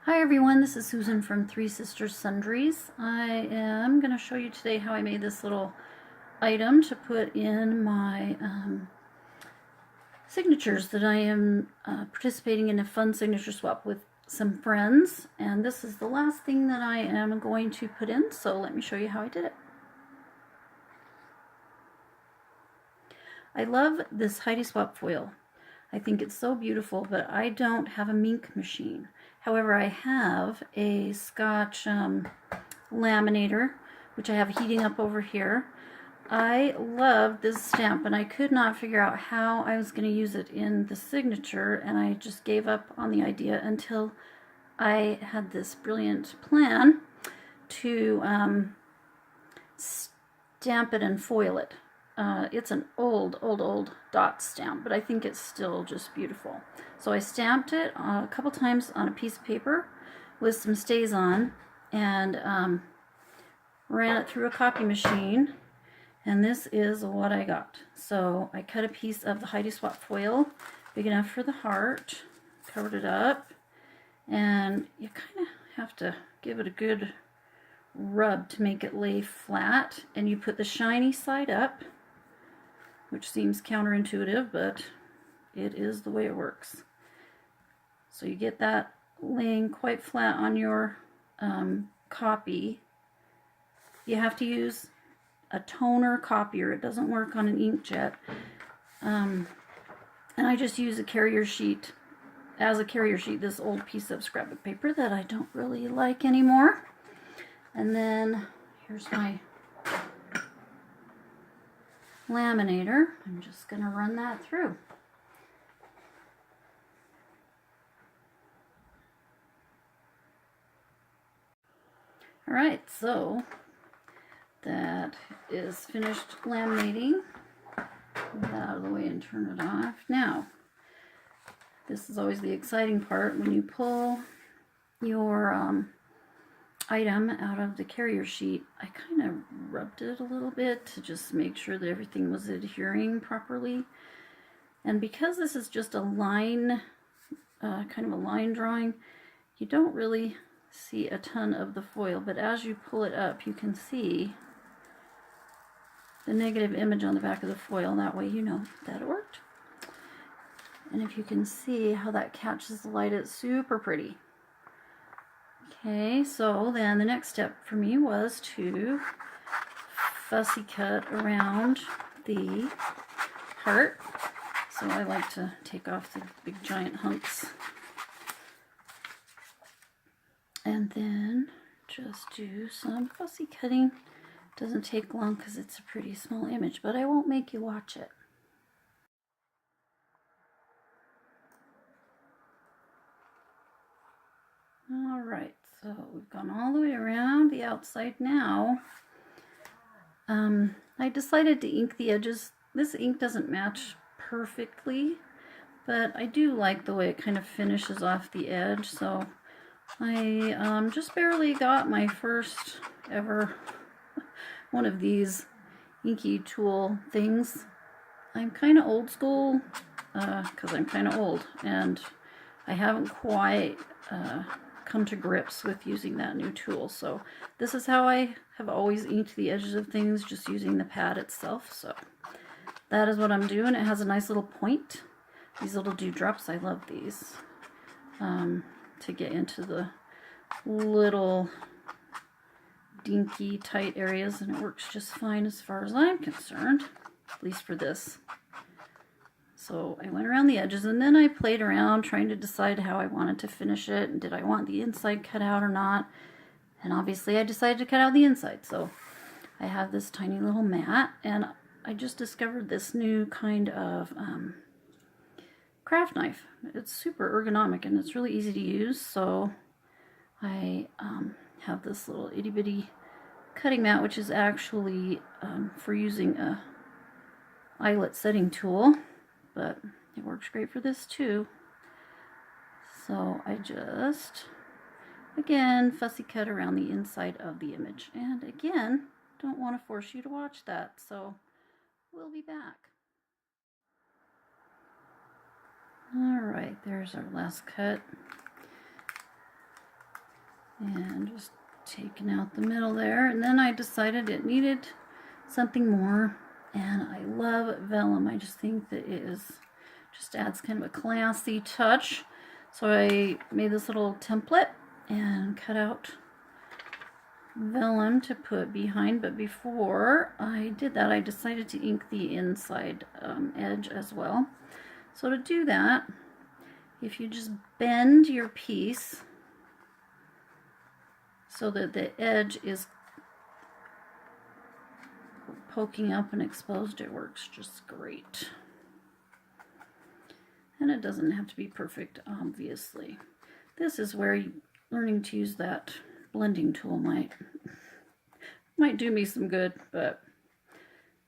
Hi everyone, this is Susan from Three Sisters Sundries. I am going to show you today how I made this little item to put in my signatures that I am participating in a fun signature swap with some friends, and this is the last thing that I am going to put in, so let me show you how I did it. I love this Heidi Swap foil. I think it's so beautiful, but I don't have a Mink machine. However, I have a Scotch laminator, which I have heating up over here. I love this stamp, and I could not figure out how I was going to use it in the signature, and I just gave up on the idea until I had this brilliant plan to stamp it and foil it. It's an old dot stamp, but I think it's still just beautiful. So I stamped it a couple times on a piece of paper with some StazOn and ran it through a copy machine, and this is what I got. So I cut a piece of the Heidi Swap foil, big enough for the heart, covered it up, and you kind of have to give it a good rub to make it lay flat, and you put the shiny side up, which seems counterintuitive, but it is the way it works. So you get that laying quite flat on your copy. You have to use a toner copier. It doesn't work on an inkjet. And I just use a carrier sheet. As a carrier sheet, this old piece of scrapbook paper that I don't really like anymore. And then here's my laminator. I'm just going to run that through. Alright, so that is finished laminating. Get that out of the way and turn it off. Now, this is always the exciting part when you pull your item out of the carrier sheet. I kind of rubbed it a little bit to just make sure that everything was adhering properly. And because this is just a line, kind of a line drawing, you don't really see a ton of the foil, but as you pull it up, you can see the negative image on the back of the foil. That way you know that it worked. And if you can see how that catches the light, it's super pretty. Okay, so then the next step for me was to fussy cut around the heart. So I like to take off the big giant hunks. And then just do some fussy cutting. Doesn't take long because it's a pretty small image, but I won't make you watch it. Alright, so we've gone all the way around the outside now. I decided to ink the edges. This ink doesn't match perfectly, but I do like the way it kind of finishes off the edge, so I just barely got my first ever one of these inky tool things. I'm kind of old school because I'm kind of old, and I haven't quite come to grips with using that new tool. So this is how I have always inked the edges of things, just using the pad itself. So that is what I'm doing. It has a nice little point. These little dewdrops, I love these to get into the little dinky tight areas, and it works just fine as far as I'm concerned, at least for this. So I went around the edges, and then I played around trying to decide how I wanted to finish it, and did I want the inside cut out or not. And obviously I decided to cut out the inside. So I have this tiny little mat, and I just discovered this new kind of craft knife. It's super ergonomic and it's really easy to use. So I have this little itty bitty cutting mat, which is actually for using a eyelet setting tool, but it works great for this too. So I just, again, fussy cut around the inside of the image. And again, don't want to force you to watch that, so we'll be back. Alright, there's our last cut. And just taking out the middle there. And then I decided it needed something more. And I love vellum. I just think that it is, just adds kind of a classy touch. So I made this little template and cut out vellum to put behind, but before I did that I decided to ink the inside edge as well. So to do that, if you just bend your piece so that the edge is poking up and exposed, it works just great. And it doesn't have to be perfect, obviously. This is where learning to use that blending tool might do me some good, but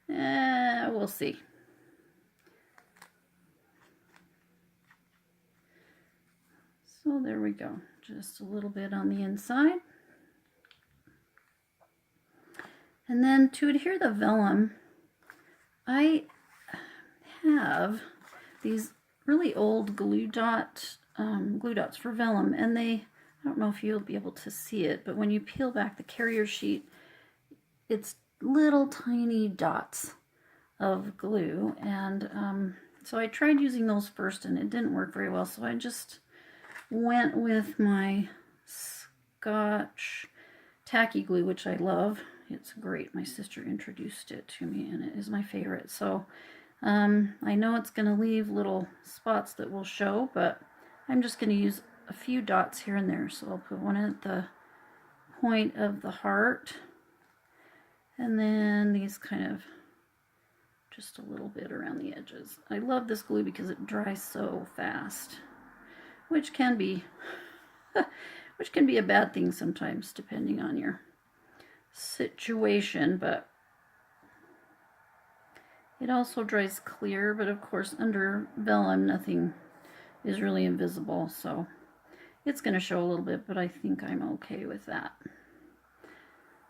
we'll see. So there we go, just a little bit on the inside. And then to adhere the vellum, I have these really old glue dots for vellum, and I don't know if you'll be able to see it, but when you peel back the carrier sheet, it's little tiny dots of glue. And so I tried using those first and it didn't work very well, so I just went with my Scotch tacky glue, which I love. It's great. My sister introduced it to me and it is my favorite. So I know it's going to leave little spots that will show, but I'm just going to use a few dots here and there. So I'll put one at the point of the heart, and then these kind of just a little bit around the edges. I love this glue because it dries so fast, which can be a bad thing sometimes depending on your situation, but it also dries clear. But of course under vellum nothing is really invisible, so it's going to show a little bit, but I think I'm okay with that.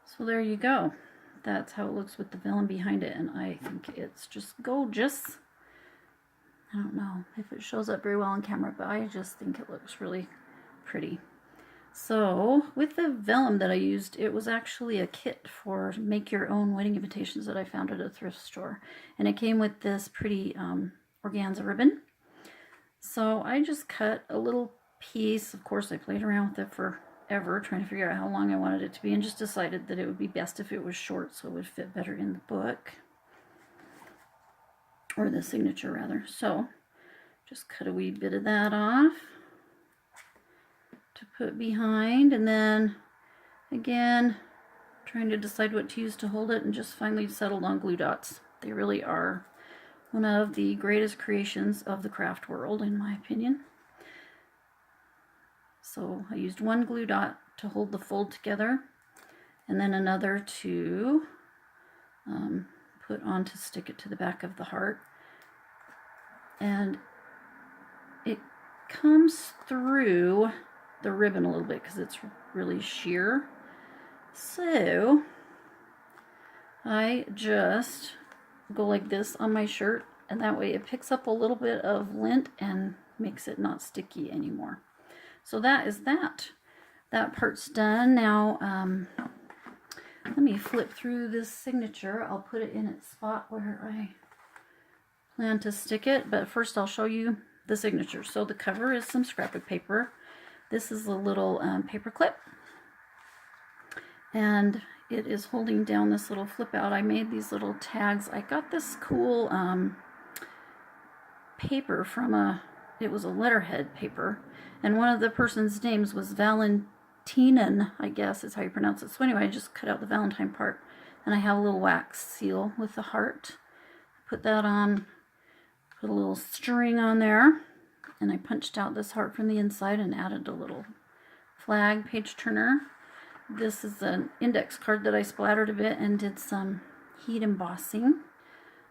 So there you go. That's how it looks with the vellum behind it, and I think it's just gorgeous. I don't know if it shows up very well on camera, but I just think it looks really pretty. So with the vellum that I used, it was actually a kit for make your own wedding invitations that I found at a thrift store, and it came with this pretty organza ribbon. So I just cut a little piece. Of course I played around with it forever trying to figure out how long I wanted it to be, and just decided that it would be best if it was short so it would fit better in the book, or the signature rather. So just cut a wee bit of that off to put behind, and then again trying to decide what to use to hold it, and just finally settled on glue dots. They really are one of the greatest creations of the craft world, in my opinion. So I used one glue dot to hold the fold together, and then another to put on to stick it to the back of the heart. And it comes through the ribbon a little bit because it's really sheer. So I just go like this on my shirt, and that way it picks up a little bit of lint and makes it not sticky anymore. So that is that. That part's done. Now let me flip through this signature. I'll put it in its spot where I plan to stick it, but first I'll show you the signature. So the cover is some scrapbook paper. This is a little paper clip, and it is holding down this little flip out. I made these little tags. I got this cool paper from it was a letterhead paper, and one of the person's names was Valentine, I guess is how you pronounce it. So anyway, I just cut out the Valentine part, and I have a little wax seal with the heart. Put that on, put a little string on there, and I punched out this heart from the inside and added a little flag page turner. This is an index card that I splattered a bit and did some heat embossing.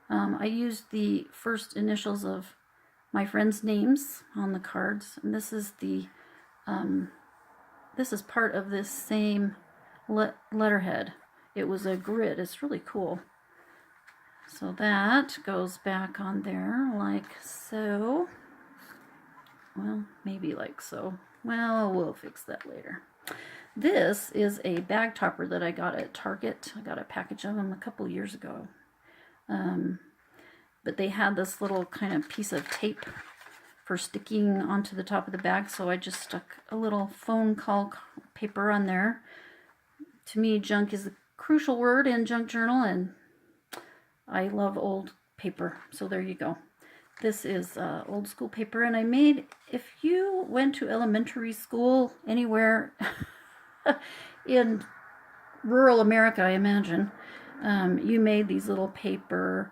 I used the first initials of my friends' names on the cards, and this is part of this same letterhead. It was a grid. It's really cool. So that goes back on there like so. Well, maybe like so. Well, we'll fix that later. This is a bag topper that I got at Target. I got a package of them a couple years ago. But they had this little kind of piece of tape for sticking onto the top of the bag, so I just stuck a little phone call paper on there. To me, junk is a crucial word in junk journal, and I love old paper, so there you go. This is old school paper, and I made, if you went to elementary school anywhere in rural America, I imagine, you made these little paper.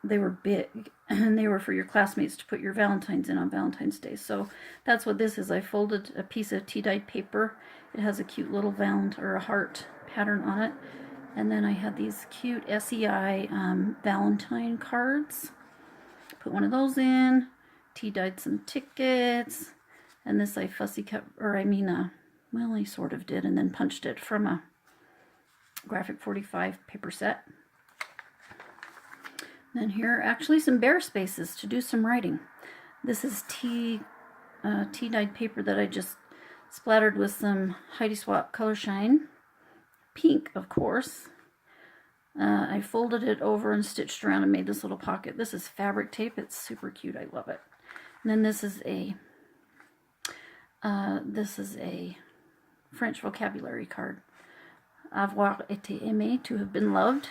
They were big, and they were for your classmates to put your Valentines in on Valentine's Day. So that's what this is. I folded a piece of tea-dyed paper. It has a cute little or a heart pattern on it. And then I had these cute SEI Valentine cards. Put one of those in, tea-dyed some tickets, and this I fussy cut, well, I sort of did, and then punched it from a graphic 45 paper set. Then here are actually some bare spaces to do some writing. This is tea-dyed paper that I just splattered with some Heidi Swapp Color Shine. Pink, of course. I folded it over and stitched around and made this little pocket. This is fabric tape. It's super cute. I love it. And then this is a French vocabulary card. Avoir été aimé, to have been loved.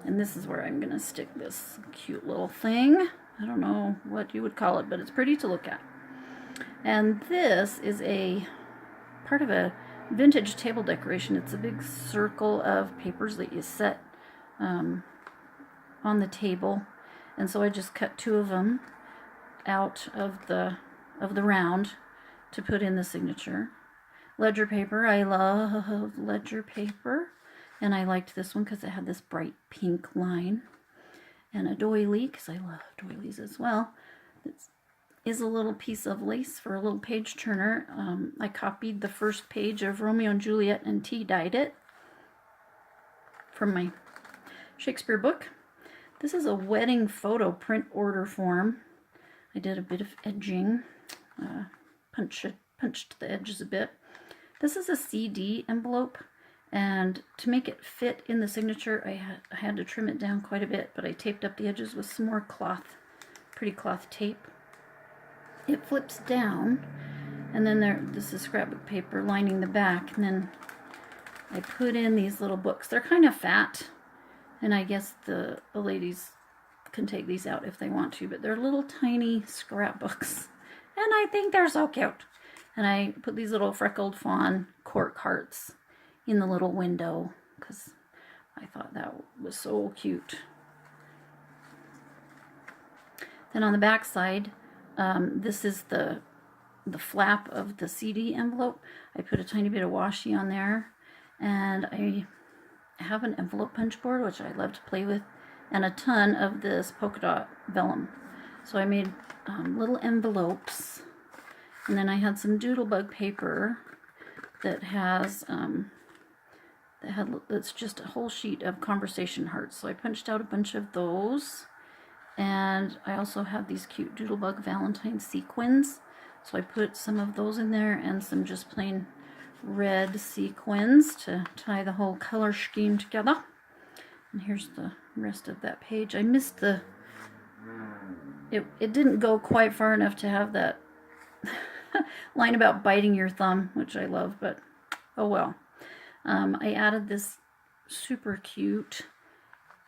And this is where I'm going to stick this cute little thing. I don't know what you would call it, but it's pretty to look at. And this is a part of a vintage table decoration. It's a big circle of papers that you set on the table, and so I just cut two of them out of the round to put in the signature. Ledger paper, I love ledger paper, and I liked this one because it had this bright pink line. And a doily, because I love doilies as well. This is a little piece of lace for a little page turner. I copied the first page of Romeo and Juliet and tea-dyed it from my Shakespeare book. This is a wedding photo print order form. I did a bit of edging, punched the edges a bit. This is a CD envelope, and to make it fit in the signature, I had to trim it down quite a bit, but I taped up the edges with some more cloth, pretty cloth tape. It flips down, and then this is scrapbook paper lining the back, and then I put in these little books. They're kind of fat, and I guess the ladies can take these out if they want to, but they're little tiny scrapbooks, and I think they're so cute. And I put these little freckled fawn cork hearts in the little window because I thought that was so cute. Then on the back side, this is the flap of the CD envelope. I put a tiny bit of washi on there, and I have an envelope punch board, which I love to play with, and a ton of this polka dot vellum. So I made little envelopes, and then I had some doodlebug paper that has that's just a whole sheet of conversation hearts. So I punched out a bunch of those. And I also have these cute Doodlebug Valentine sequins. So I put some of those in there and some just plain red sequins to tie the whole color scheme together. And here's the rest of that page. I missed it didn't go quite far enough to have that line about biting your thumb, which I love, but oh well. I added this super cute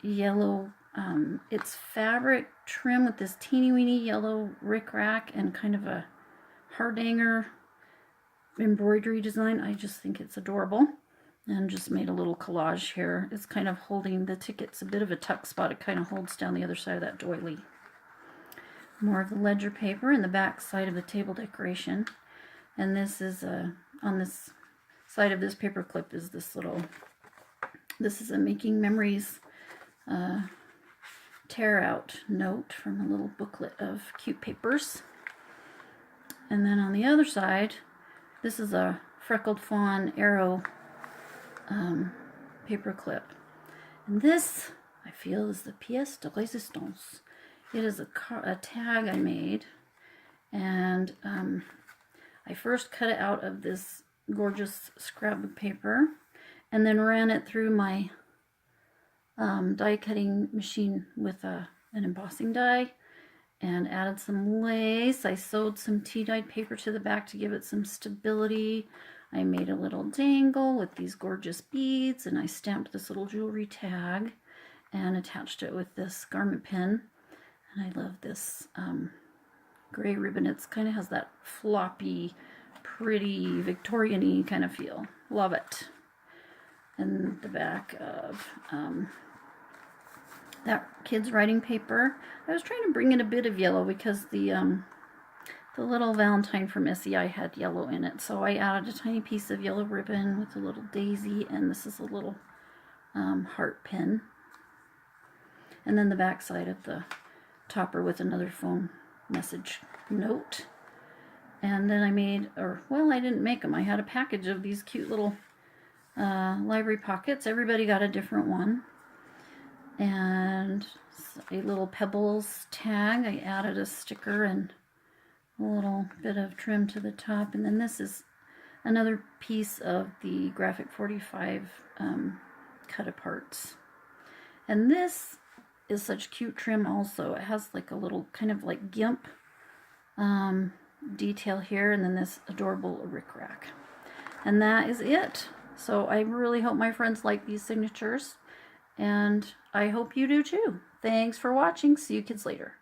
yellow, it's fabric trim with this teeny weeny yellow rickrack and kind of a hardanger embroidery design. I just think it's adorable, and just made a little collage here. It's kind of holding the tickets, a bit of a tuck spot. It kind of holds down the other side of that doily. More of the ledger paper in the back side of the table decoration. And this is on this side of this paper clip is this is a Making Memories tear out note from a little booklet of cute papers. And then on the other side, this is a freckled fawn arrow paper clip. And this, I feel, is the pièce de résistance. It is a tag I made, and I first cut it out of this gorgeous scrapbook paper, and then ran it through my die cutting machine with an embossing die, and added some lace. I sewed some tea-dyed paper to the back to give it some stability. I made a little dangle with these gorgeous beads, and I stamped this little jewelry tag and attached it with this garment pin. And I love this gray ribbon. It kind of has that floppy, pretty, Victorian-y kind of feel. Love it. And the back of that kid's writing paper. I was trying to bring in a bit of yellow because the little Valentine from SEI had yellow in it. So I added a tiny piece of yellow ribbon with a little daisy, and this is a little heart pin. And then the back side of the topper with another phone message note. And then I made, I didn't make them. I had a package of these cute little library pockets. Everybody got a different one. And a little pebbles tag. I added a sticker and a little bit of trim to the top. And then this is another piece of the Graphic 45 cut aparts. And this is such cute trim also. It has like a little kind of like gimp detail here, and then this adorable rickrack. And that is it. So I really hope my friends like these signatures, and I hope you do too. Thanks for watching. See you kids later.